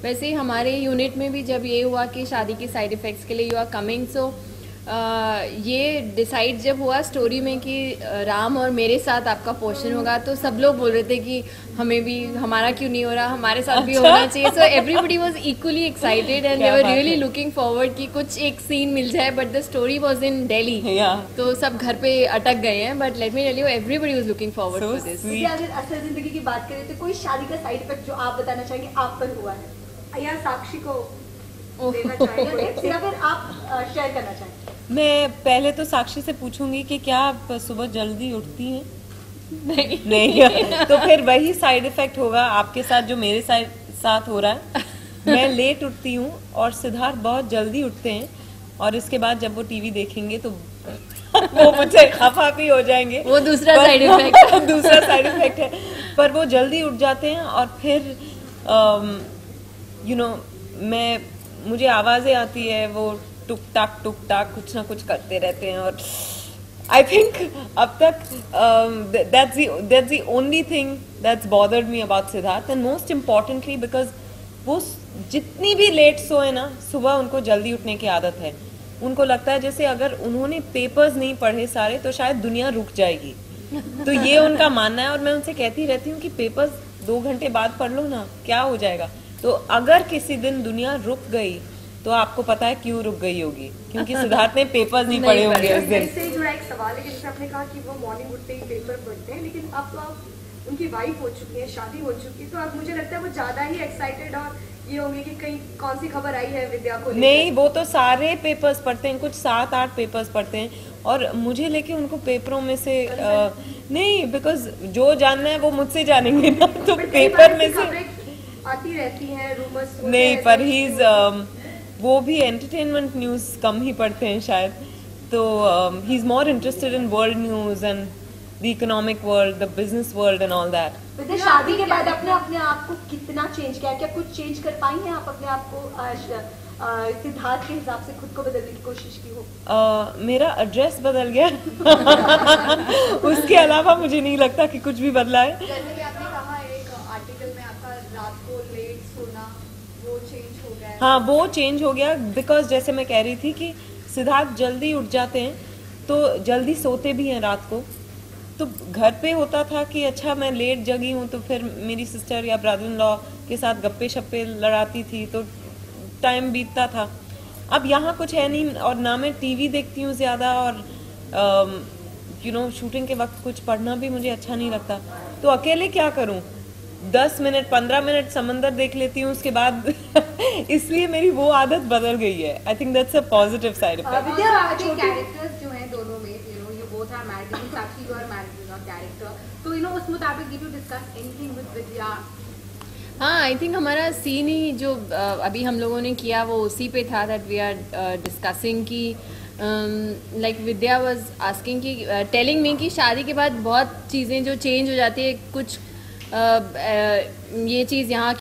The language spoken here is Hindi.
वैसे ही हमारे यूनिट में भी जब ये हुआ कि शादी के साइड इफ़ेक्ट्स के लिए यू आर कमिंग, सो ये डिसाइड जब हुआ स्टोरी में कि राम और मेरे साथ आपका पोर्शन होगा, तो सब लोग बोल रहे थे कि हमें भी, हमारा क्यों नहीं हो रहा, हमारे साथ भी होना चाहिए। So everybody was equally excited and they were really looking forward कि कुछ एक सीन मिल जाए, but the story was in Delhi, तो सब घर पे अटक गए हैं। But let me tell you, everybody was looking forward for this. अगर असल जिंदगी की बात करें तो कोई शादी का साइड इफेक्ट जो आप बताना चाहेंगे आप पर हुआ है या साक्षी को देना चाहेंगे या फिर आप शेयर करना चाहेंगे? मैं पहले तो साक्षी से पूछूंगी कि क्या आप सुबह जल्दी उठती हैं? नहीं तो फिर वही साइड इफेक्ट होगा आपके साथ जो मेरे साथ हो रहा है। मैं लेट उठती हूँ और सिद्धार्थ बहुत जल्दी उठते हैं, और इसके बाद जब वो टीवी देखेंगे तो वो मुझसे खफा भी हो जाएंगे। वो दूसरा साइड इफेक्ट दूसरा साइड इफेक्ट है। पर वो जल्दी उठ जाते हैं और फिर मुझे आवाजें आती है, वो टुक टाक कुछ ना कुछ करते रहते हैं। और आई थिंक अब तक that's the only thing that's bothered me about Siddharth, and most importantly because वो जितनी भी लेट सोए ना, सुबह उनको जल्दी उठने की आदत है। उनको लगता है जैसे अगर उन्होंने पेपर्स नहीं पढ़े सारे तो शायद दुनिया रुक जाएगी। तो ये उनका मानना है, और मैं उनसे कहती रहती हूँ कि पेपर्स 2 घंटे बाद पढ़ लो ना, क्या हो जाएगा। तो अगर किसी दिन दुनिया रुक गई तो आपको पता है क्यों रुक गई होगी, क्योंकि सिद्धार्थ ने पेपर्स नहीं पढ़े होंगे उस दिन। इससे जुड़ा एक सवाल है कि जैसे आपने कहा कि वो मॉर्निंग उठते ही पेपर पढ़ते हैं, लेकिन अब तो आप उनकी वाइफ हो चुकी है, शादी हो चुकी है, तो अब मुझे लगता है वो ज्यादा ही एक्साइटेड और ये होंगे कि कहीं कौन सी खबर आई है विद्या को। नहीं, वो तो सारे पेपर्स पढ़ते हैं, कुछ 7-8 पेपर्स पढ़ते हैं, और मुझे लेके उनको पेपरों में से नहीं, बिकॉज जो जानना है वो मुझसे जानेंगे ना, तो पेपर में से आती रहती हैं रूमर्स। नहीं, पर ही वो भी एंटरटेनमेंट न्यूज कम ही पढ़ते हैं शायद, तो he is more interested in world news and the economic world, the business world and all that. Vidya, शादी के बाद अपने आप को कितना चेंज किया? क्या कुछ चेंज कर पाई हैं आप अपने आप को? सिद्धार्थ के हिसाब से खुद को बदलने की कोशिश की हो? मेरा एड्रेस बदल गया उसके अलावा मुझे नहीं लगता कि कुछ भी बदला है। जैसे कि आपने कहा एक आर्टिकल में आपका रात को लेट सोना वो चेंज हो गया है। हाँ, वो चेंज हो गया, बिकॉज जैसे मैं कह रही थी कि सिद्धार्थ जल्दी उठ जाते हैं तो जल्दी सोते भी हैं रात को। तो घर पे होता था कि अच्छा मैं लेट जगी हूँ तो फिर मेरी सिस्टर या ब्रदर इन लॉ के साथ गप्पे शप्पे लड़ाती थी तो टाइम बीतता था। अब यहाँ कुछ है नहीं, और ना मैं टीवी देखती हूँ ज़्यादा, और शूटिंग के वक्त कुछ पढ़ना भी मुझे अच्छा नहीं लगता। तो अकेले क्या करूँ, 10 मिनट 15 मिनट समंदर देख लेती हूँ उसके बाद इसलिए मेरी वो आदत बदल गई है। I think that's a positive side effect. Characters जो हैं दोनों में, you both are married, Sakshi you are married to your character, तो उस मुताबिक did you discuss anything with Vidya? हाँ, आई थिंक हमारा सीन ही जो अभी हम लोगों ने किया वो उसी पे था, दैट वी आर डिस्कसिंग की लाइक विद्या वाज आस्किंग कि टेलिंग मी कि शादी के बाद बहुत चीज़ें जो चेंज हो जाती है, कुछ ये चीज़ यहाँ